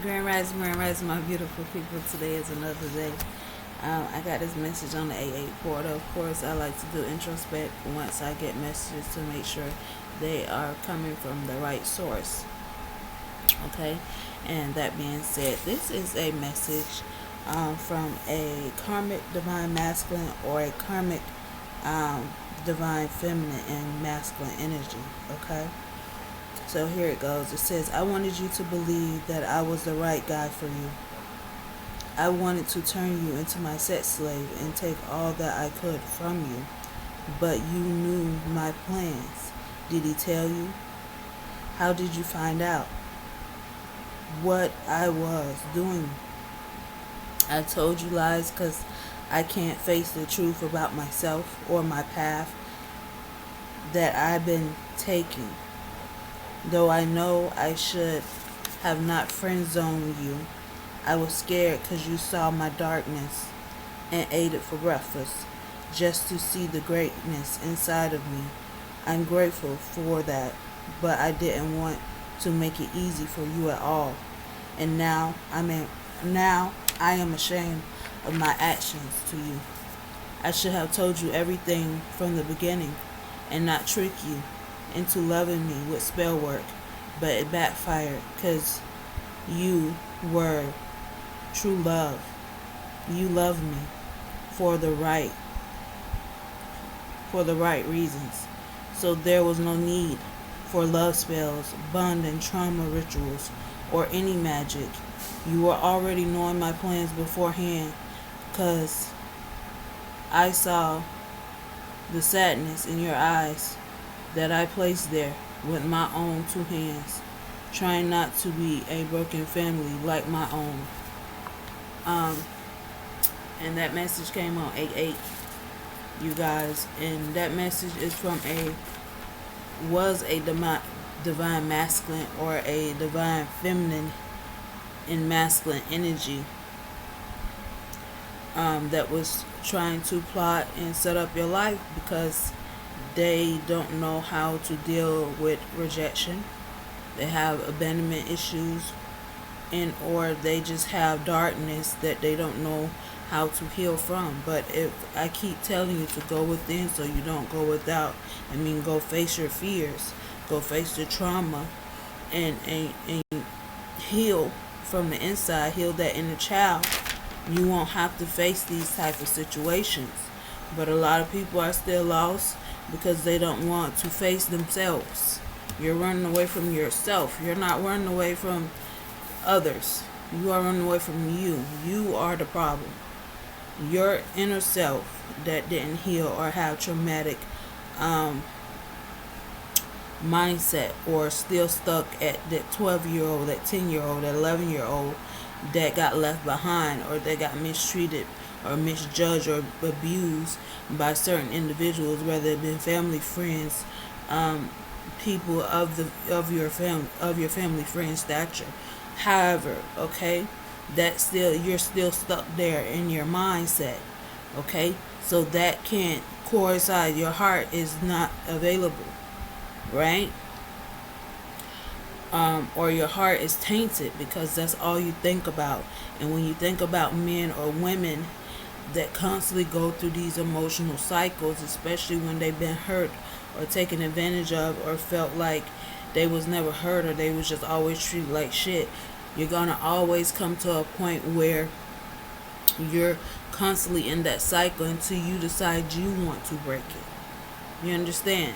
Grand Rising, my beautiful people. Today is another day. I got this message on the AA portal. Of course, I like to do introspect once I get messages to make sure they are coming from the right source. Okay, and that being said, this is a message from a karmic divine masculine or a karmic divine feminine and masculine energy. Okay. So here it goes. It says, I wanted you to believe that I was the right guy for you. I wanted to turn you into my sex slave and take all that I could from you. But you knew my plans. Did he tell you? How did you find out what I was doing? I told you lies because I can't face the truth about myself or my path that I've been taking. Though I know I should have not friend-zoned you, I was scared because you saw my darkness and ate it for breakfast just to see the greatness inside of me. I'm grateful for that, but I didn't want to make it easy for you at all. And now I am ashamed of my actions to you. I should have told you everything from the beginning and not trick you into loving me with spell work, but it backfired because you were true love. You loved me for the right reasons. So there was no need for love spells, bond and trauma rituals, or any magic. You were already knowing my plans beforehand because I saw the sadness in your eyes that I placed there with my own two hands, trying not to be a broken family like my own. And that message came on 8/8, you guys, and that message is from was a divine masculine or a divine feminine in masculine energy that was trying to plot and set up your life because they don't know how to deal with rejection. They have abandonment issues, or they just have darkness that they don't know how to heal from. But if I keep telling you to go within so you don't go without, go face your fears, go face the trauma, and heal from the inside, heal that inner child. You won't have to face these type of situations. But a lot of people are still lost because they don't want to face themselves. You're running away from yourself. You're not running away from others. You are running away from you. You are the problem. Your inner self that didn't heal or have traumatic mindset, or still stuck at that 12-year-old, that 10-year-old, that 11-year-old that got left behind, or that got mistreated or misjudged or abused by certain individuals, whether it be family, friends, people of your family friend stature. However, okay, you're still stuck there in your mindset. Okay, so that can't coincide. Your heart is not available, right? Or your heart is tainted because that's all you think about. And when you think about men or women that constantly go through these emotional cycles, especially when they've been hurt or taken advantage of, or felt like they was never hurt, or they was just always treated like shit, you're gonna always come to a point where you're constantly in that cycle until you decide you want to break it. You understand?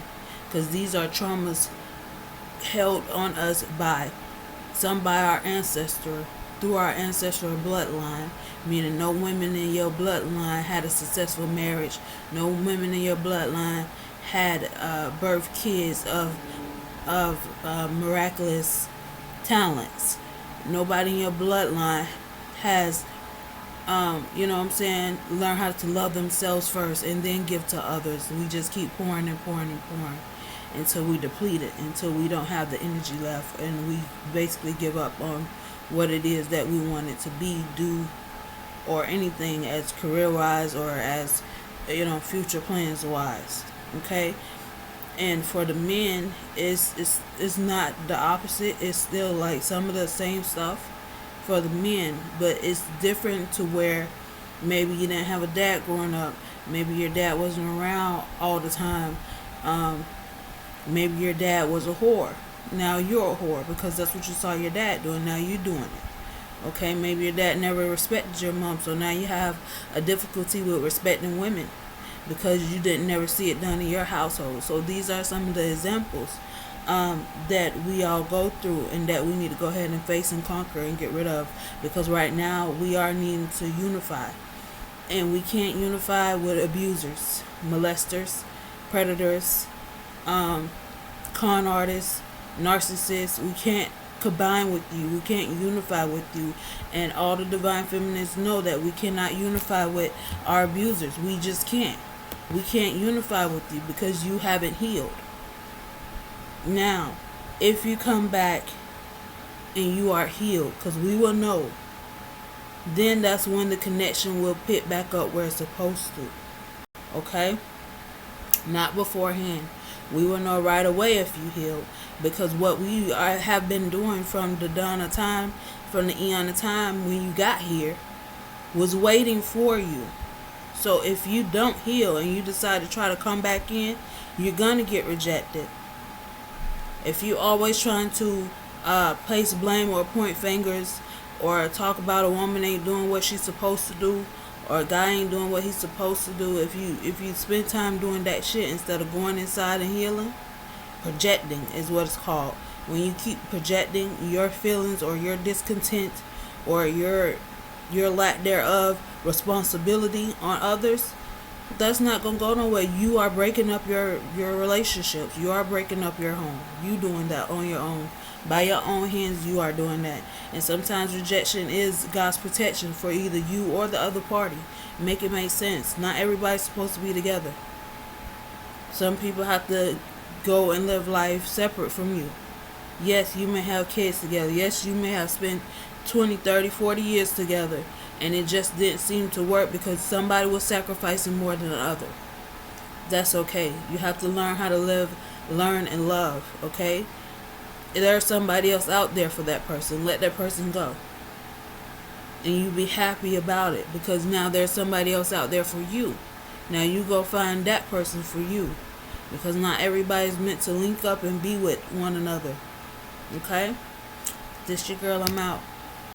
Because these are traumas held on us by our ancestor, through our ancestral bloodline, meaning no women in your bloodline had a successful marriage, no women in your bloodline had birthed kids of miraculous talents. Nobody in your bloodline has learn how to love themselves first and then give to others. We just keep pouring and pouring and pouring until we deplete it, until we don't have the energy left, and we basically give up on what it is that we want it to be, do, or anything as career wise or as future plans wise. Okay, and for the men, it's not the opposite. It's still like some of the same stuff, for the men, but it's different to where maybe you didn't have a dad growing up. Maybe your dad wasn't around all the time. Maybe your dad was a whore. Now you're a whore because that's what you saw your dad doing. Now you're doing it. Okay, maybe your dad never respected your mom, so now you have a difficulty with respecting women because you didn't never see it done in your household. So these are some of the examples that we all go through and that we need to go ahead and face and conquer and get rid of, because right now we are needing to unify, and we can't unify with abusers, molesters, predators, con artists, narcissists. We can't combine with you. We can't unify with you. And all the divine feminists know that we cannot unify with our abusers. We just can't. We can't unify with you because you haven't healed. Now, if you come back and you are healed, because we will know, then that's when the connection will pick back up where it's supposed to. Okay? Not beforehand. We will know right away if you healed, because what we have been doing from the dawn of time, from the eon of time when you got here, was waiting for you. So if you don't heal and you decide to try to come back in, you're going to get rejected. If you always trying to place blame or point fingers or talk about a woman ain't doing what she's supposed to do, or a guy ain't doing what he's supposed to do, if you spend time doing that shit instead of going inside and healing, projecting is what it's called. When you keep projecting your feelings or your discontent or your lack thereof responsibility on others, that's not going to go nowhere. You are breaking up your relationships. You are breaking up your home. You doing that on your own. By your own hands, you are doing that. And sometimes rejection is God's protection for either you or the other party. Make it make sense. Not everybody's supposed to be together. Some people have to go and live life separate from you. Yes, you may have kids together. Yes, you may have spent 20, 30, 40 years together, and it just didn't seem to work because somebody was sacrificing more than the other. That's okay. You have to learn how to live, learn, and love, okay? There's somebody else out there for that person. Let that person go. And you be happy about it, because now there's somebody else out there for you. Now you go find that person for you, because not everybody's meant to link up and be with one another. Okay? This your girl, I'm out.